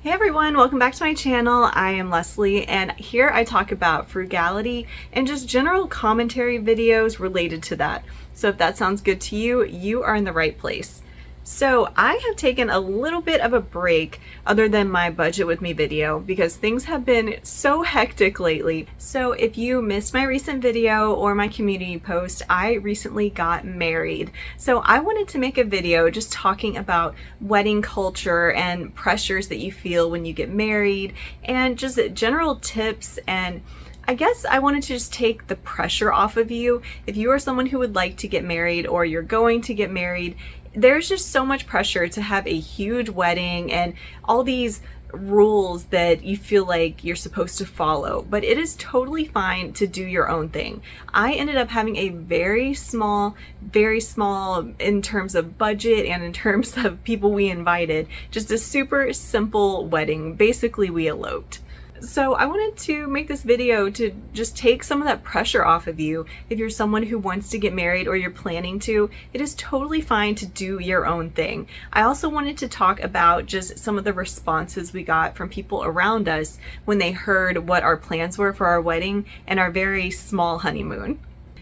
Hey everyone, welcome back to my channel. I am Leslie, and here I talk about frugality and just general commentary videos related to that. So if that sounds good to you, you are in the right place. So I have taken a little bit of a break other than my budget with me video because things have been so hectic lately. So if you missed my recent video or my community post, I recently got married. So I wanted to make a video just talking about wedding culture and pressures that you feel when you get married and just general tips, and I guess I wanted to just take the pressure off of you. If you are someone who would like to get married or you're going to get married, there's just so much pressure to have a huge wedding and all these rules that you feel like you're supposed to follow, but it is totally fine to do your own thing. I ended up having a very small in terms of budget and in terms of people we invited, just a super simple wedding. Basically, we eloped. So I wanted to make this video to just take some of that pressure off of you. If you're someone who wants to get married or you're planning to, it is totally fine to do your own thing. I also wanted to talk about just some of the responses we got from people around us when they heard what our plans were for our wedding and our very small honeymoon.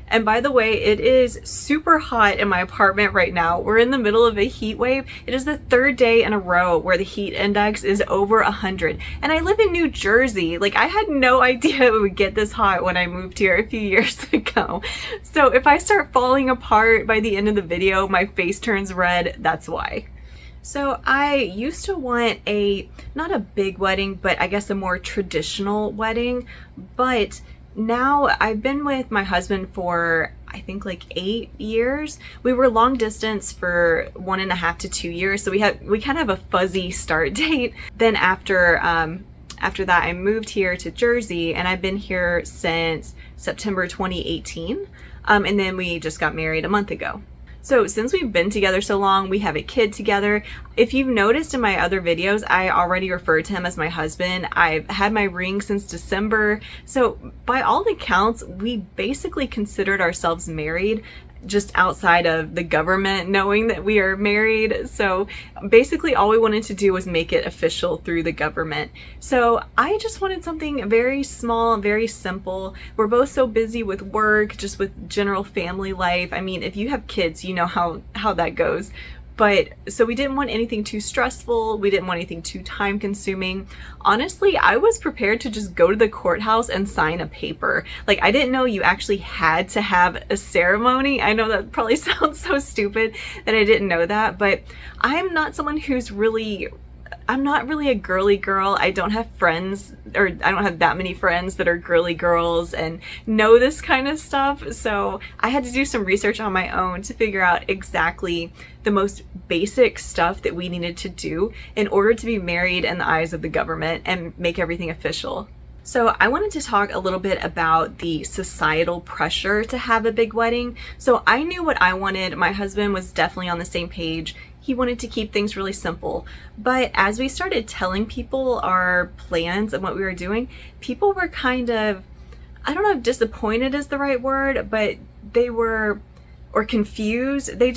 And by the way, it is super hot in my apartment right now. We're in the middle of a heat wave. It is the third day in a row where the heat index is over 100. And I live in New Jersey. Like, I had no idea it would get this hot when I moved here a few years ago. So if I start falling apart by the end of the video, my face turns red, that's why. So I used to want not a big wedding, but I guess a more traditional wedding. But now I've been with my husband for I think like 8 years. We were long distance for 1.5 to 2 years, so we kind of have a fuzzy start date. Then after that, I moved here to Jersey, and I've been here since September 2018, and then we just got married a month ago. So since we've been together so long, we have a kid together. If you've noticed in my other videos, I already referred to him as my husband. I've had my ring since December. So by all accounts, we basically considered ourselves married, just outside of the government knowing that we are married. So basically all we wanted to do was make it official through the government. So I just wanted something very small, very simple. We're both so busy with work, just with general family life. I mean, if you have kids, you know how that goes. But so we didn't want anything too stressful. We didn't want anything too time consuming. Honestly, I was prepared to just go to the courthouse and sign a paper. Like, I didn't know you actually had to have a ceremony. I know that probably sounds so stupid that I didn't know that, but I'm not someone I'm not really a girly girl. I don't have friends, or I don't have that many friends that are girly girls and know this kind of stuff. So I had to do some research on my own to figure out exactly the most basic stuff that we needed to do in order to be married in the eyes of the government and make everything official. So I wanted to talk a little bit about the societal pressure to have a big wedding. So I knew what I wanted. My husband was definitely on the same page. He wanted to keep things really simple. But as we started telling people our plans and what we were doing, people were kind of, I don't know if disappointed is the right word, but they were, or confused. They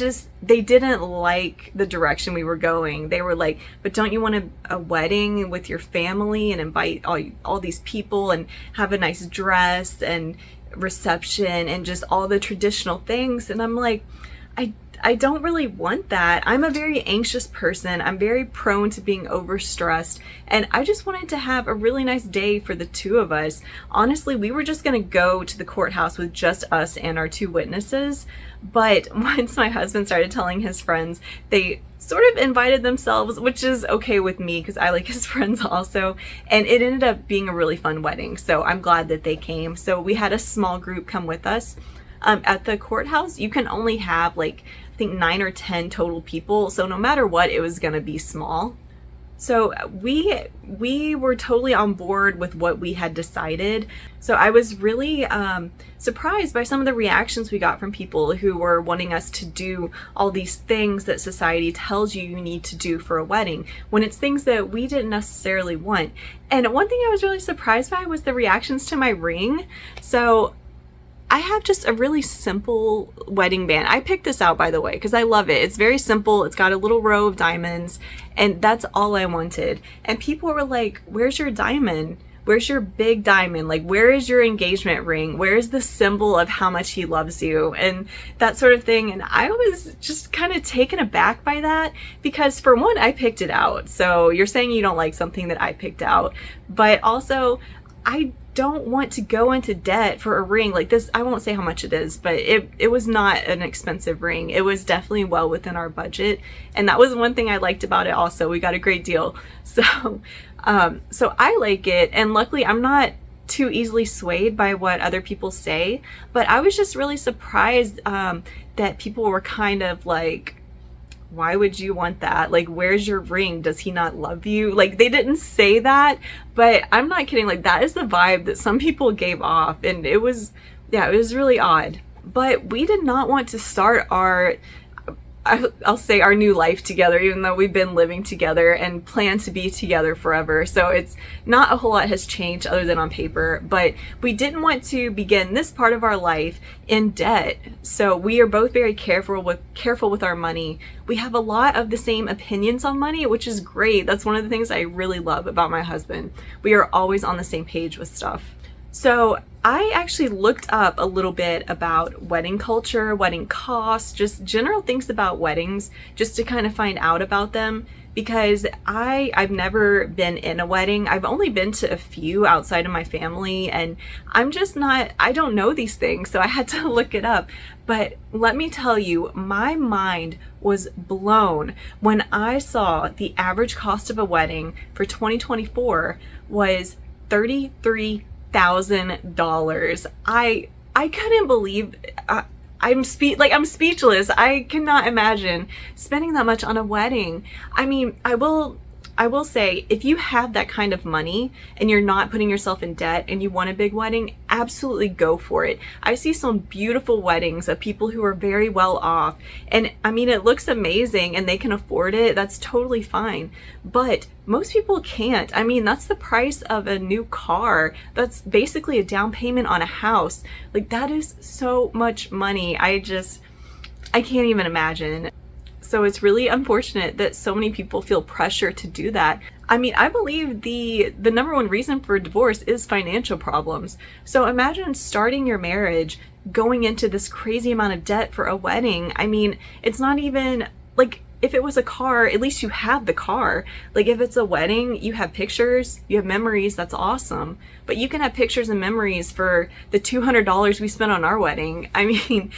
didn't like the direction we were going. They were like, but don't you want a wedding with your family and invite all these people and have a nice dress and reception and just all the traditional things? And I'm like, I don't really want that. I'm a very anxious person. I'm very prone to being overstressed, and I just wanted to have a really nice day for the two of us. Honestly, we were just gonna go to the courthouse with just us and our 2 witnesses, but once my husband started telling his friends, they sort of invited themselves, which is okay with me because I like his friends also, and it ended up being a really fun wedding. So I'm glad that they came. So we had a small group come with us. At the courthouse, you can only have like, I think 9 or 10 total people. So no matter what, it was gonna be small. So we were totally on board with what we had decided. So I was really surprised by some of the reactions we got from people who were wanting us to do all these things that society tells you need to do for a wedding, when it's things that we didn't necessarily want. And one thing I was really surprised by was the reactions to my ring. So I have just a really simple wedding band. I picked this out, by the way, because I love it. It's very simple. It's got a little row of diamonds, and that's all I wanted. And people were like, where's your diamond? Where's your big diamond? Like, where is your engagement ring? Where is the symbol of how much he loves you? And that sort of thing. And I was just kind of taken aback by that, because for one, I picked it out. So you're saying you don't like something that I picked out, but also I don't want to go into debt for a ring like this. I won't say how much it is, but it was not an expensive ring. It was definitely well within our budget. And that was one thing I liked about it also. We got a great deal. So, so I like it. And luckily I'm not too easily swayed by what other people say, but I was just really surprised, that people were kind of like, why would you want that? Like, where's your ring? Does he not love you? Like, they didn't say that, but I'm not kidding. Like, that is the vibe that some people gave off. And it was, yeah, it was really odd. But we did not want to start our, I'll say, our new life together, even though we've been living together and plan to be together forever. So it's not a whole lot has changed other than on paper, but we didn't want to begin this part of our life in debt. So we are both very careful with our money. We have a lot of the same opinions on money, which is great. That's one of the things I really love about my husband. We are always on the same page with stuff. So I actually looked up a little bit about wedding culture, wedding costs, just general things about weddings, just to kind of find out about them, because I've never been in a wedding. I've only been to a few outside of my family, and I don't know these things, so I had to look it up. But let me tell you, my mind was blown when I saw the average cost of a wedding for 2024 was $33,000. I couldn't believe, I'm speechless. I cannot imagine spending that much on a wedding. I mean, I will say, if you have that kind of money and you're not putting yourself in debt and you want a big wedding, absolutely go for it. I see some beautiful weddings of people who are very well off, and I mean, it looks amazing and they can afford it. That's totally fine. But most people can't. I mean, that's the price of a new car. That's basically a down payment on a house. Like, that is so much money. I can't even imagine. So it's really unfortunate that so many people feel pressure to do that. I mean, I believe the number one reason for divorce is financial problems. So imagine starting your marriage going into this crazy amount of debt for a wedding. I mean, it's not even like, if it was a car, at least you have the car. Like, if it's a wedding, you have pictures, you have memories, that's awesome. But you can have pictures and memories for the $200 we spent on our wedding. I mean,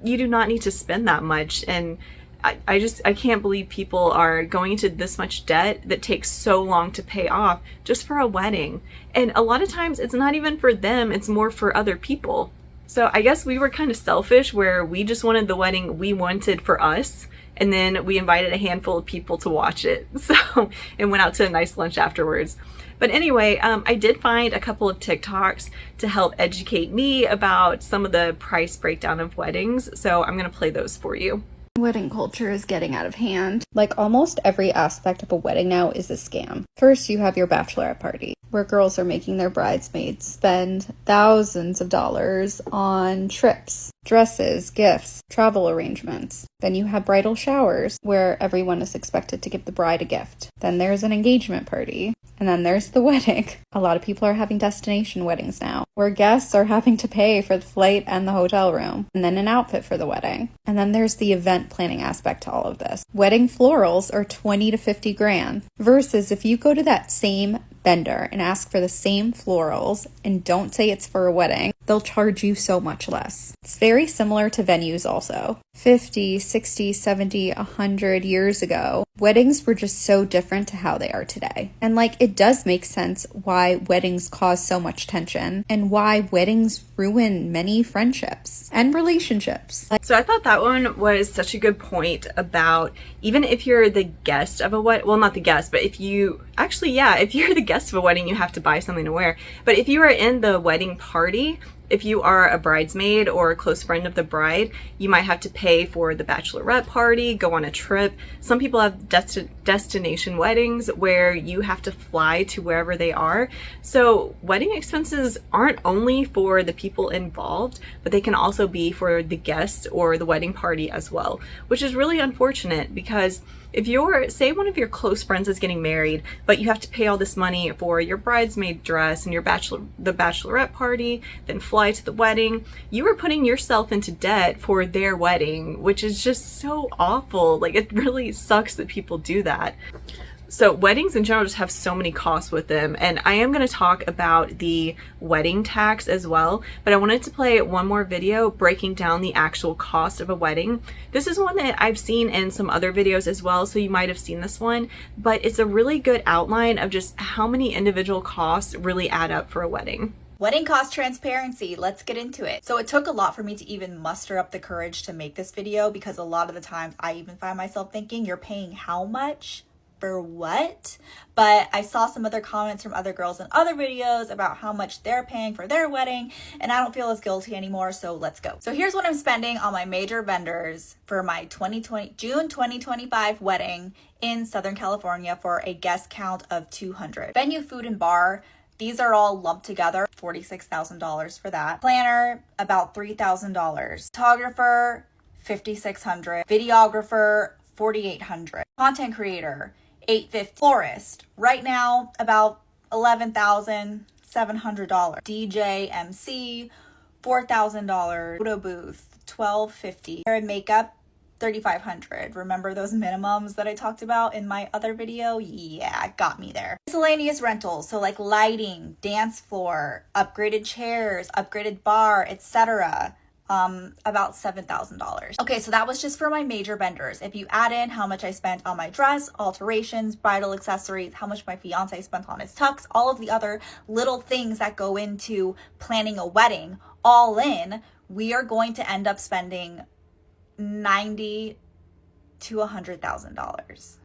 you do not need to spend that much. And I can't believe people are going into this much debt that takes so long to pay off just for a wedding. And a lot of times it's not even for them, it's more for other people. So I guess we were kind of selfish, where we just wanted the wedding we wanted for us, and then we invited a handful of people to watch it. So, and went out to a nice lunch afterwards. But anyway, I did find a couple of TikToks to help educate me about some of the price breakdown of weddings. So I'm gonna play those for you. Wedding culture is getting out of hand. Like, almost every aspect of a wedding now is a scam. First, you have your bachelorette party, where girls are making their bridesmaids spend thousands of dollars on trips, dresses, gifts, travel arrangements. Then you have bridal showers, where everyone is expected to give the bride a gift. Then there's an engagement party. And then there's the wedding. A lot of people are having destination weddings now, where guests are having to pay for the flight and the hotel room, and then an outfit for the wedding. And then there's the event planning aspect to all of this. Wedding florals are 20 to 50 grand, versus if you go to that same vendor and ask for the same florals and don't say it's for a wedding, they'll charge you so much less. It's very similar to venues also. 50, 60, 70, 100 years ago, weddings were just so different to how they are today. And like, it does make sense why weddings cause so much tension and why weddings ruin many friendships and relationships. So I thought that one was such a good point about, even if you're the guest of a wedding, well, not the guest, but if you're the guest of a wedding, you have to buy something to wear. But if you are in the wedding party, if you are a bridesmaid or a close friend of the bride, you might have to pay for the bachelorette party, go on a trip. Some people have destination weddings where you have to fly to wherever they are. So wedding expenses aren't only for the people involved, but they can also be for the guests or the wedding party as well, which is really unfortunate because if you're, say one of your close friends is getting married, but you have to pay all this money for your bridesmaid dress and your the bachelorette party, then fly to the wedding, you are putting yourself into debt for their wedding, which is just so awful. Like, it really sucks that people do that. So weddings in general just have so many costs with them, and I am going to talk about the wedding tax as well, but I wanted to play one more video breaking down the actual cost of a wedding. This is one that I've seen in some other videos as well, so you might have seen this one, but it's a really good outline of just how many individual costs really add up for a wedding. Wedding cost transparency, let's get into it. So it took a lot for me to even muster up the courage to make this video, because a lot of the times I even find myself thinking, you're paying how much? For what? But I saw some other comments from other girls in other videos about how much they're paying for their wedding, and I don't feel as guilty anymore, so let's go. So here's what I'm spending on my major vendors for my June 2025 wedding in Southern California for a guest count of 200. Venue, food, and bar, these are all lumped together, $46,000 for that. Planner, about $3,000. Photographer, $5,600. Videographer, $4,800. Content creator, $850. Florist, right now about $11,700. DJ MC, $4,000. Photo booth, $1,250. Hair and makeup, $3,500. Remember those minimums that I talked about in my other video? Yeah, it got me there. Miscellaneous rentals, so like lighting, dance floor, upgraded chairs, upgraded bar, etc. About $7,000. Okay, so that was just for my major vendors. If you add in how much I spent on my dress, alterations, bridal accessories, how much my fiance spent on his tux, all of the other little things that go into planning a wedding, all in, we are going to end up spending $90,000 to $100,000.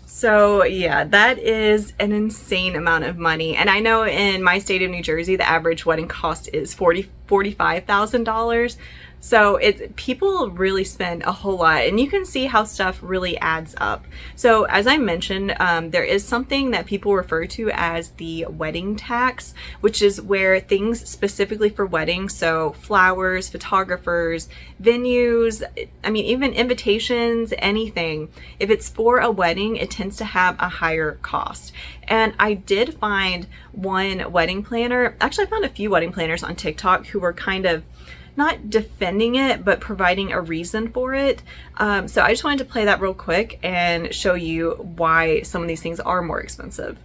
So yeah, that is an insane amount of money. And I know in my state of New Jersey, the average wedding cost is $45,000. So people really spend a whole lot, and you can see how stuff really adds up. So as I mentioned, there is something that people refer to as the wedding tax, which is where things specifically for weddings, so flowers, photographers, venues, I mean, even invitations, anything, if it's for a wedding, it tends to have a higher cost. And I did find one wedding planner, actually I found a few wedding planners on TikTok who were kind of not defending it, but providing a reason for it. So I just wanted to play that real quick and show you why some of these things are more expensive.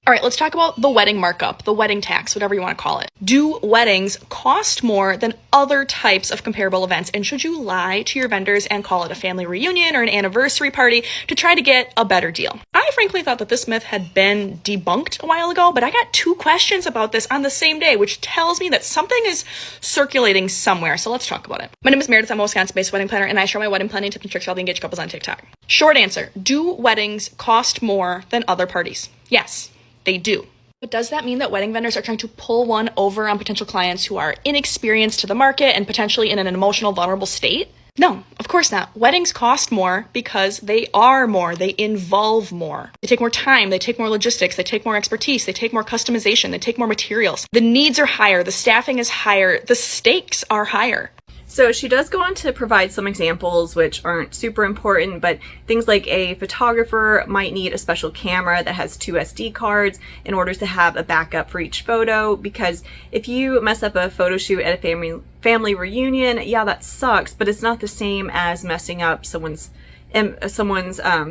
All right, let's talk about the wedding markup, the wedding tax, whatever you want to call it. Do weddings cost more than other types of comparable events? And should you lie to your vendors and call it a family reunion or an anniversary party to try to get a better deal? I frankly thought that this myth had been debunked a while ago, but I got 2 questions about this on the same day, which tells me that something is circulating somewhere. So let's talk about it. My name is Meredith. I'm a Wisconsin-based wedding planner, and I share my wedding planning tips and tricks for all the engaged couples on TikTok. Short answer, do weddings cost more than other parties? Yes. They do. But does that mean that wedding vendors are trying to pull one over on potential clients who are inexperienced to the market and potentially in an emotional, vulnerable state? No, of course not. Weddings cost more because they are more. They involve more. They take more time. They take more logistics. They take more expertise. They take more customization. They take more materials. The needs are higher. The staffing is higher. The stakes are higher. So she does go on to provide some examples which aren't super important, but things like a photographer might need a special camera that has 2 SD cards in order to have a backup for each photo, because if you mess up a photo shoot at a family reunion, yeah, that sucks, but it's not the same as messing up someone's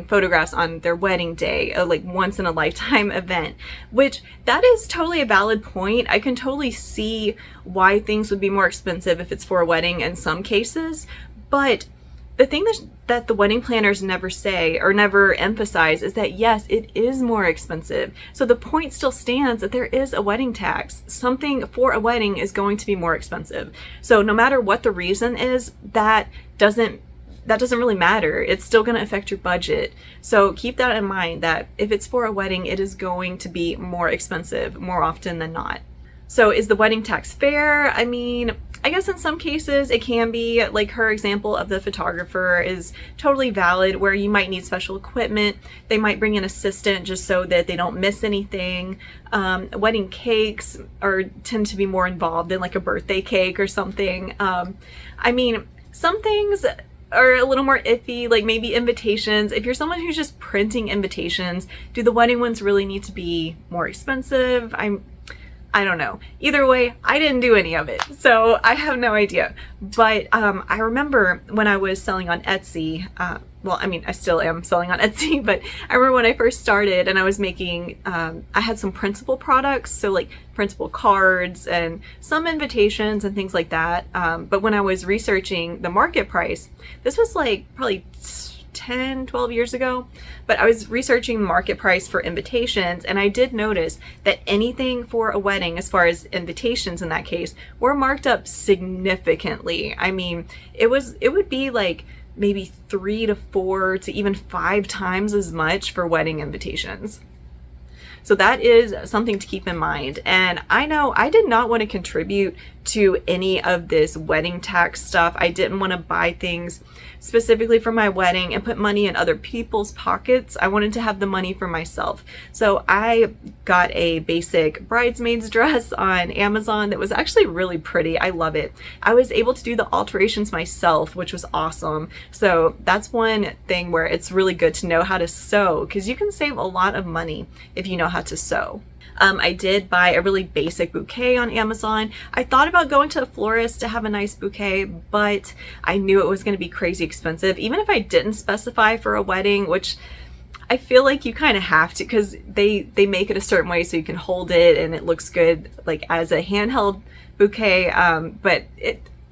photographs on their wedding day, a like once in a lifetime event, which that is totally a valid point. I can totally see why things would be more expensive if it's for a wedding in some cases, but the thing that the wedding planners never say or never emphasize is that yes, it is more expensive. So the point still stands that there is a wedding tax. Something for a wedding is going to be more expensive. So no matter what the reason is, that doesn't really matter. It's still going to affect your budget. So keep that in mind, that if it's for a wedding, it is going to be more expensive more often than not. So is the wedding tax fair? I mean, I guess in some cases it can be. Like her example of the photographer is totally valid, where you might need special equipment. They might bring an assistant just so that they don't miss anything. Wedding cakes tend to be more involved than like a birthday cake or something. I mean, some things are a little more iffy, like maybe invitations. If you're someone who's just printing invitations, do the wedding ones really need to be more expensive? I don't know. Either way, I didn't do any of it, so I have no idea. But I remember when I was selling on Etsy, well, I mean, I still am selling on Etsy, but I remember when I first started and I was making, I had some printable products, so like printable cards and some invitations and things like that. But when I was researching the market price, this was like probably 10, 12 years ago, but I was researching market price for invitations, and I did notice that anything for a wedding, as far as invitations in that case, were marked up significantly. I mean, it would be like maybe 3 to 4 to even 5 times as much for wedding invitations. So that is something to keep in mind. And I know I did not want to contribute to any of this wedding tax stuff. I didn't want to buy things specifically for my wedding and put money in other people's pockets. I wanted to have the money for myself. So I got a basic bridesmaid's dress on Amazon that was actually really pretty. I love it. I was able to do the alterations myself, which was awesome. So that's one thing where it's really good to know how to sew, because you can save a lot of money if you know how to sew. I did buy a really basic bouquet on Amazon. I thought about going to a florist to have a nice bouquet, but I knew it was going to be crazy expensive, even if I didn't specify for a wedding, which I feel like you kind of have to, because they make it a certain way so you can hold it and it looks good like as a handheld bouquet, but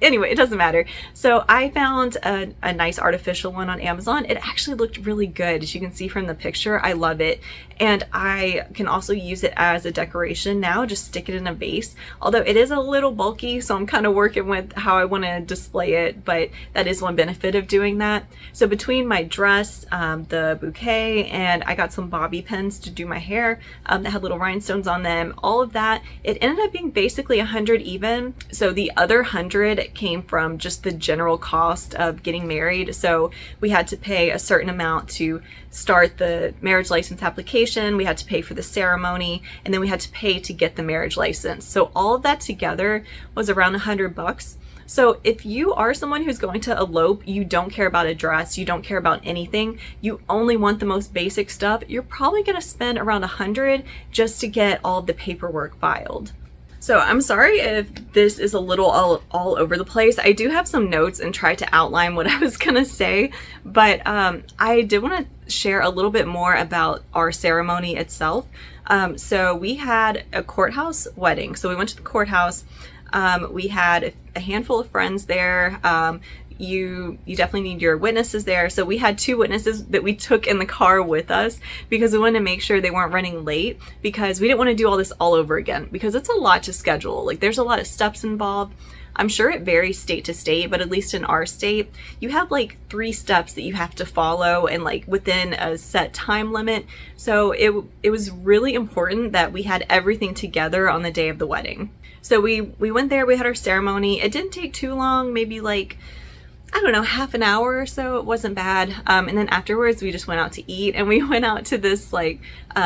anyway, it doesn't matter. So I found a nice artificial one on Amazon. It actually looked really good. As you can see from the picture, I love it. And I can also use it as a decoration now, just stick it in a vase. Although it is a little bulky, so I'm kind of working with how I want to display it, but that is one benefit of doing that. So between my dress, the bouquet, and I got some bobby pins to do my hair that had little rhinestones on them, all of that, it ended up being basically 100 even. So the other 100 came from just the general cost of getting married. So we had to pay a certain amount to start the marriage license application, we had to pay for the ceremony, and then we had to pay to get the marriage license. So all of that together was around $100. So if you are someone who's going to elope, you don't care about a dress, you don't care about anything, you only want the most basic stuff, you're probably going to spend around 100 just to get all of the paperwork filed. So I'm sorry if this is a little all over the place. I do have some notes and try to outline what I was gonna say, but I did want to share a little bit more about our ceremony itself. So we had a courthouse wedding. So we went to the courthouse. We had a handful of friends there. You definitely need your witnesses there. So we had 2 witnesses that we took in the car with us because we wanted to make sure they weren't running late, because we didn't want to do all this all over again, because it's a lot to schedule. Like, there's a lot of steps involved. I'm sure it varies state to state, but at least in our state, you have like 3 steps that you have to follow and like within a set time limit. So it was really important that we had everything together on the day of the wedding. So we went there, we had our ceremony. It didn't take too long, maybe like, I don't know, half an hour or so. It wasn't bad. And then afterwards we just went out to eat, and we went out to this like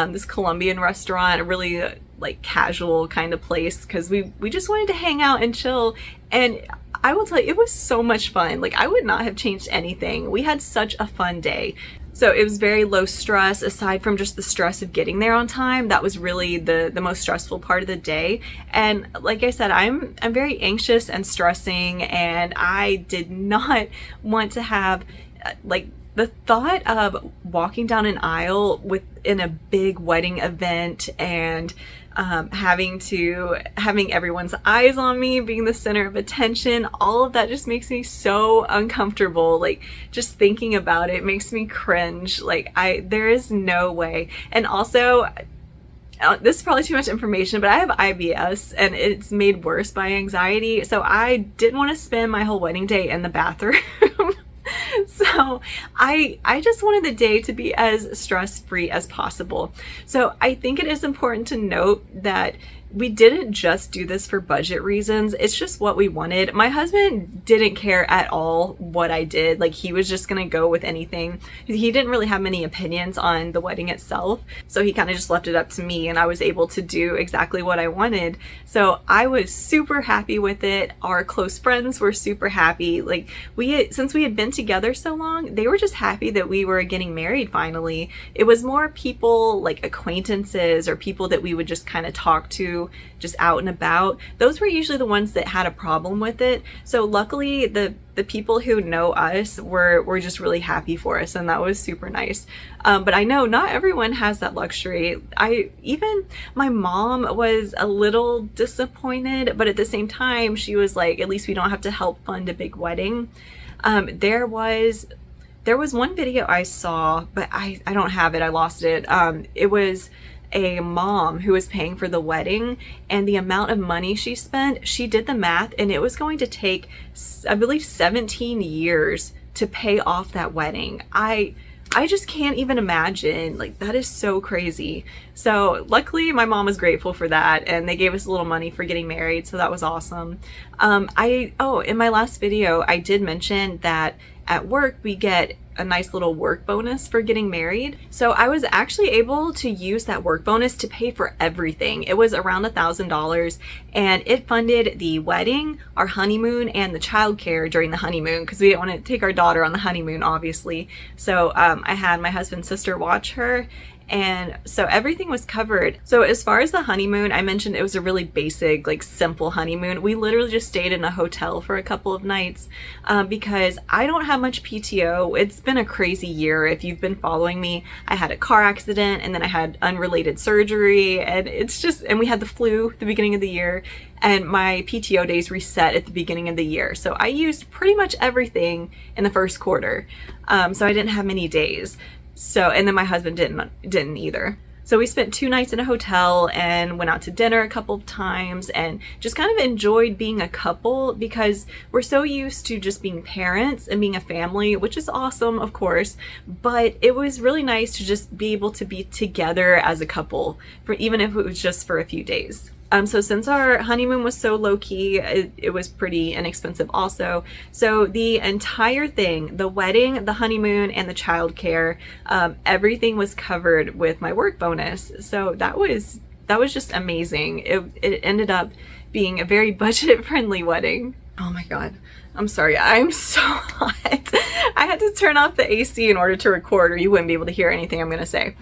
this Colombian restaurant, a really like casual kind of place, because we just wanted to hang out and chill. And I will tell you, it was so much fun. Like, I would not have changed anything. We had such a fun day. So it was very low stress, aside from just the stress of getting there on time. That was really the most stressful part of the day. And like I said, I'm very anxious and stressing, and I did not want to have like the thought of walking down an aisle in a big wedding event and having everyone's eyes on me, being the center of attention. All of that just makes me so uncomfortable. Like, just thinking about it makes me cringe. Like, there is no way. And also, this is probably too much information, but I have IBS and it's made worse by anxiety. So I didn't want to spend my whole wedding day in the bathroom. So I just wanted the day to be as stress-free as possible. So I think it is important to note that we didn't just do this for budget reasons. It's just what we wanted. My husband didn't care at all what I did. Like, he was just gonna go with anything. He didn't really have many opinions on the wedding itself, so he kind of just left it up to me, and I was able to do exactly what I wanted. So I was super happy with it. Our close friends were super happy. Like, since we had been together so long, they were just happy that we were getting married finally. It was more people, like acquaintances or people that we would just kind of talk to just out and about. Those were usually the ones that had a problem with it. So luckily the people who know us were just really happy for us, and that was super nice. But I know not everyone has that luxury. Even my mom was a little disappointed, but at the same time she was like, at least we don't have to help fund a big wedding. There was one video I saw, but I don't have it. I lost it. It was a mom who was paying for the wedding, and the amount of money she spent, she did the math, and it was going to take, I believe, 17 years to pay off that wedding. I just can't even imagine. Like, that is so crazy. So luckily my mom was grateful for that, and they gave us a little money for getting married, so that was awesome. In my last video I did mention that at work we get a nice little work bonus for getting married. So I was actually able to use that work bonus to pay for everything. It was around $1,000, and it funded the wedding, our honeymoon, and the childcare during the honeymoon, because we didn't want to take our daughter on the honeymoon, obviously. So I had my husband's sister watch her, and so everything was covered. So as far as the honeymoon, I mentioned it was a really basic, like, simple honeymoon. We literally just stayed in a hotel for a couple of nights because I don't have much PTO. It's been a crazy year. If you've been following me, I had a car accident, and then I had unrelated surgery, and we had the flu at the beginning of the year, and my PTO days reset at the beginning of the year. So I used pretty much everything in the first quarter. So I didn't have many days. So, and then my husband didn't either. So we spent 2 nights in a hotel and went out to dinner a couple of times, and just kind of enjoyed being a couple, because we're so used to just being parents and being a family, which is awesome, of course, but it was really nice to just be able to be together as a couple, even if it was just for a few days. So since our honeymoon was so low-key, it was pretty inexpensive also. So the entire thing, the wedding, the honeymoon, and the childcare, everything was covered with my work bonus. So that was just amazing. It ended up being a very budget-friendly wedding. Oh my God, I'm sorry, I'm so hot. I had to turn off the AC in order to record, or you wouldn't be able to hear anything I'm gonna say.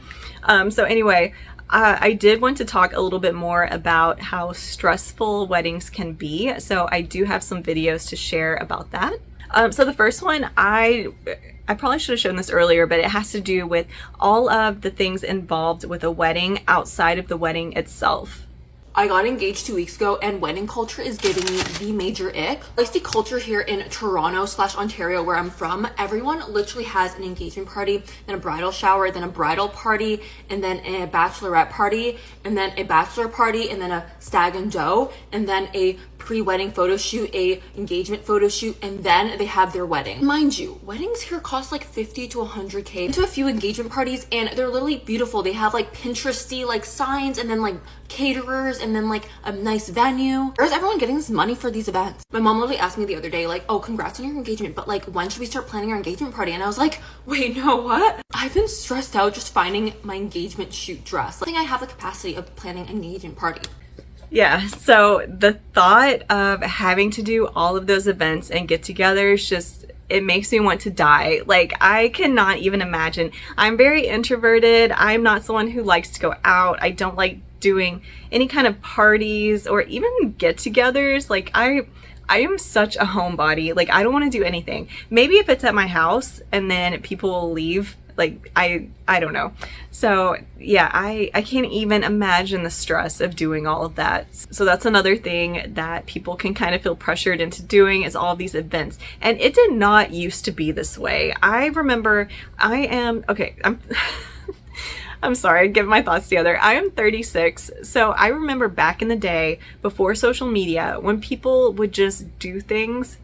So anyway, I did want to talk a little bit more about how stressful weddings can be. So I do have some videos to share about that. So the first one, I probably should have shown this earlier, but it has to do with all of the things involved with a wedding outside of the wedding itself. I got engaged 2 weeks ago, and wedding culture is giving me the major ick. Like, the culture here in Toronto/Ontario, where I'm from, everyone literally has an engagement party, then a bridal shower, then a bridal party, and then a bachelorette party, and then a bachelor party, and then a stag and doe, and then a pre-wedding photo shoot, a engagement photo shoot, and then they have their wedding. Mind you, weddings here cost like $50 to $100K. To a few engagement parties, and they're literally beautiful. They have like Pinteresty like signs, and then like caterers, and then like a nice venue. Where's everyone getting this money for these events? My mom literally asked me the other day, like, oh, congrats on your engagement, but like, when should we start planning our engagement party? And I was like, wait, no, what? I've been stressed out just finding my engagement shoot dress. I think I have the capacity of planning an engagement party. Yeah, so the thought of having to do all of those events and get-togethers just, it makes me want to die. Like, I cannot even imagine. I'm very introverted. I'm not someone who likes to go out. I don't like doing any kind of parties or even get-togethers. Like, I am such a homebody. Like, I don't want to do anything. Maybe if it's at my house and then people will leave, like, I don't know. So yeah, I can't even imagine the stress of doing all of that. So that's another thing that people can kind of feel pressured into doing, is all these events. And it did not used to be this way. I remember I'm sorry, get my thoughts together. I am 36, so I remember back in the day, before social media, when people would just do things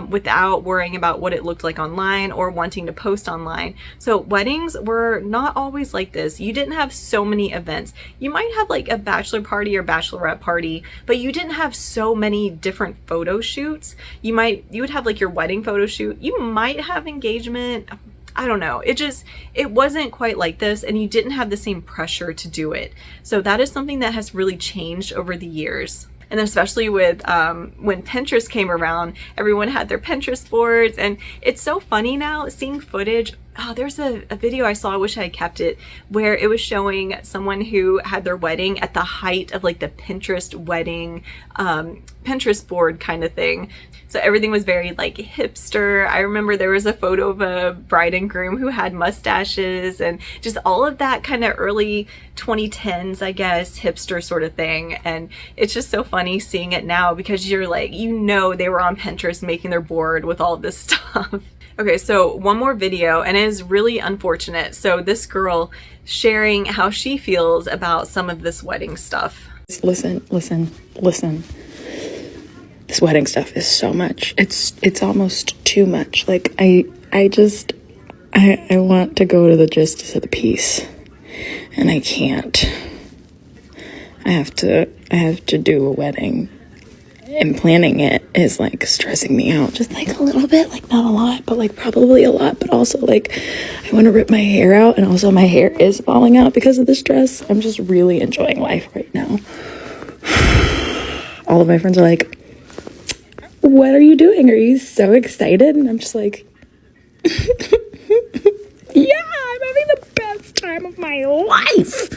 without worrying about what it looked like online or wanting to post online. So weddings were not always like this. You didn't have so many events. You might have like a bachelor party or bachelorette party, but you didn't have so many different photo shoots. You would have like your wedding photo shoot. You might have engagement. I don't know. It wasn't quite like this, and you didn't have the same pressure to do it. So that is something that has really changed over the years. And especially with when Pinterest came around, everyone had their Pinterest boards, and it's so funny now seeing footage. Oh, there's a video I saw, I wish I had kept it, where it was showing someone who had their wedding at the height of like the Pinterest wedding, Pinterest board kind of thing. So everything was very like hipster. I remember there was a photo of a bride and groom who had mustaches and just all of that kind of early 2010s, I guess, hipster sort of thing. And it's just so funny seeing it now because you're like, you know, they were on Pinterest making their board with all of this stuff. Okay, so one more video, and it is really unfortunate. So this girl sharing how she feels about some of this wedding stuff. Listen. This wedding stuff is so much. It's almost too much. Like I want to go to the justice of the peace, and I can't. I have to do a wedding, and planning it is like stressing me out just like a little bit, like not a lot, but like probably a lot. But also like I want to rip my hair out, and also my hair is falling out because of the stress. I'm just really enjoying life right now. All of my friends are like, what are you doing? Are you so excited? And I'm just like, yeah, I'm having the best time of my life.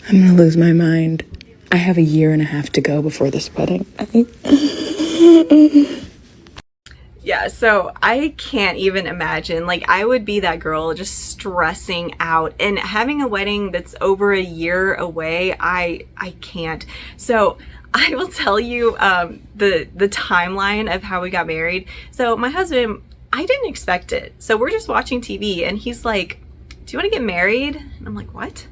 I'm gonna lose my mind. I have 1.5 years to go before this wedding. Yeah, so I can't even imagine. Like, I would be that girl just stressing out, and having a wedding that's over 1 year away, I can't. So I will tell you the timeline of how we got married. So my husband, I didn't expect it. So we're just watching TV, and he's like, do you want to get married? And I'm like, what?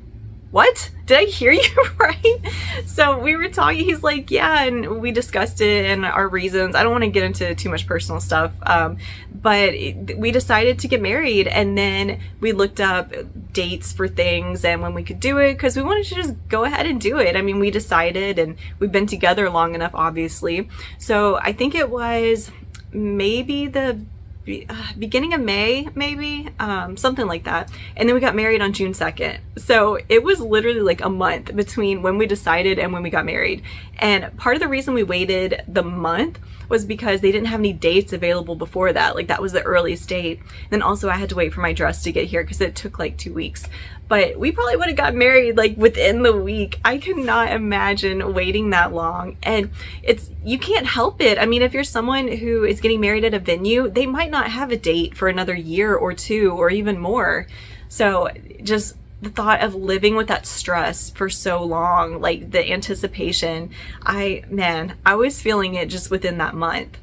Did I hear you right? So we were talking, he's like, yeah, and we discussed it and our reasons. I don't want to get into too much personal stuff, but we decided to get married, and then we looked up dates for things and when we could do it, because we wanted to just go ahead and do it. I mean, we decided, and we've been together long enough, obviously. So I think it was maybe the beginning of May, maybe, something like that. And then we got married on June 2nd. So it was literally like a month between when we decided and when we got married. And part of the reason we waited the month was because they didn't have any dates available before that. Like, that was the earliest date. And then also I had to wait for my dress to get here because it took like 2 weeks. But we probably would have got married like within the week. I could not imagine waiting that long. And you can't help it. I mean, if you're someone who is getting married at a venue, they might not have a date for another year or two or even more. So just the thought of living with that stress for so long, like the anticipation, I was feeling it just within that month.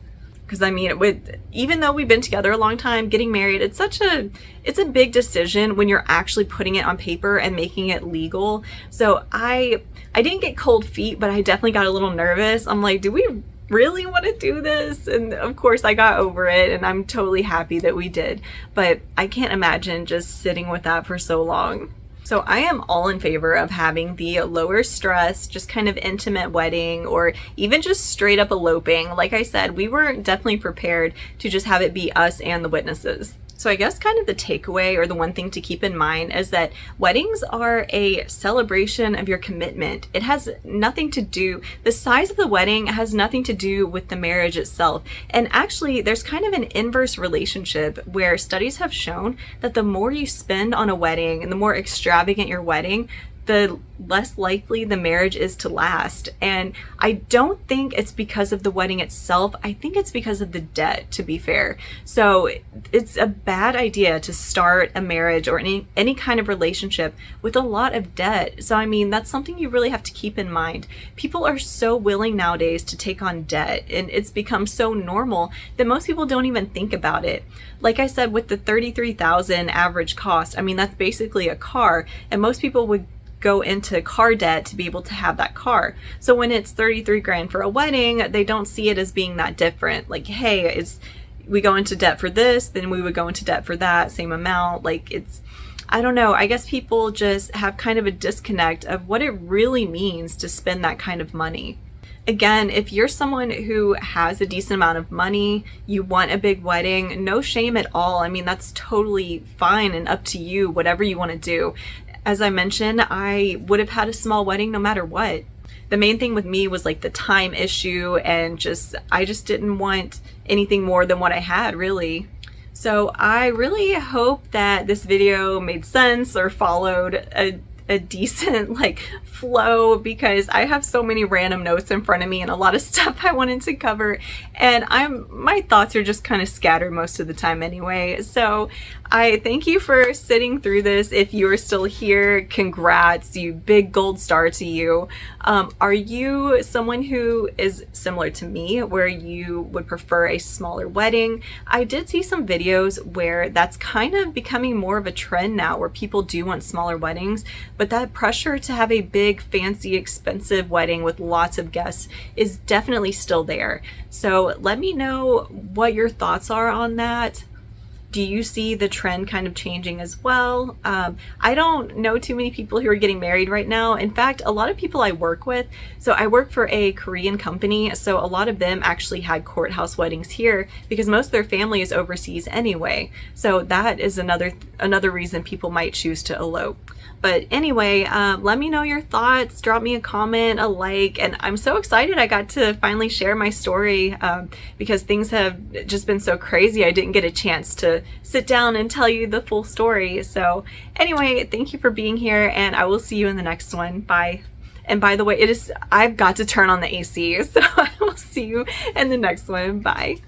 Because I mean, even though we've been together a long time, getting married, it's a big decision when you're actually putting it on paper and making it legal. So I didn't get cold feet, but I definitely got a little nervous. I'm like, do we really want to do this? And of course I got over it, and I'm totally happy that we did. But I can't imagine just sitting with that for so long. So I am all in favor of having the lower stress, just kind of intimate wedding, or even just straight up eloping. Like I said, we were definitely prepared to just have it be us and the witnesses. So I guess kind of the takeaway, or the one thing to keep in mind, is that weddings are a celebration of your commitment. It has nothing to do, the size of the wedding has nothing to do with the marriage itself. And actually, there's kind of an inverse relationship where studies have shown that the more you spend on a wedding and the more extravagant your wedding, the less likely the marriage is to last. And I don't think it's because of the wedding itself. I think it's because of the debt, to be fair. So it's a bad idea to start a marriage or any kind of relationship with a lot of debt. So I mean, that's something you really have to keep in mind. People are so willing nowadays to take on debt, and it's become so normal that most people don't even think about it. Like I said, with the $33,000 average cost, I mean, that's basically a car, and most people would go into car debt to be able to have that car. So when it's 33 grand for a wedding, they don't see it as being that different. Like, hey, we go into debt for this, then we would go into debt for that same amount. Like, I don't know. I guess people just have kind of a disconnect of what it really means to spend that kind of money. Again, if you're someone who has a decent amount of money, you want a big wedding, no shame at all. I mean, that's totally fine and up to you, whatever you want to do. As I mentioned, I would have had a small wedding no matter what. The main thing with me was like the time issue, and I just didn't want anything more than what I had, really. So I really hope that this video made sense or followed a decent like flow, because I have so many random notes in front of me and a lot of stuff I wanted to cover, and my thoughts are just kind of scattered most of the time anyway. So I thank you for sitting through this. If you are still here, congrats, you big gold star to you. Are you someone who is similar to me where you would prefer a smaller wedding? I did see some videos where that's kind of becoming more of a trend now, where people do want smaller weddings, but that pressure to have a big, fancy, expensive wedding with lots of guests is definitely still there. So let me know what your thoughts are on that. Do you see the trend kind of changing as well? I don't know too many people who are getting married right now. In fact, a lot of people I work with, so I work for a Korean company, so a lot of them actually had courthouse weddings here because most of their family is overseas anyway. So that is another reason people might choose to elope. But anyway, let me know your thoughts, drop me a comment, a like, and I'm so excited I got to finally share my story because things have just been so crazy. I didn't get a chance to sit down and tell you the full story. So anyway, thank you for being here, and I will see you in the next one. Bye. And by the way, I've got to turn on the AC, so I will see you in the next one. Bye.